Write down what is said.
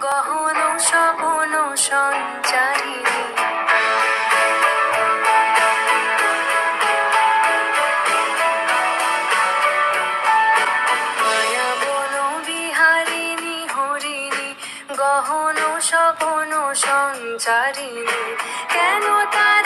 গহন স্বপন সঞ্চারিণী মায়া বন বিহারিণী হরিণী গহন স্বপন সঞ্চারিণী কেন তার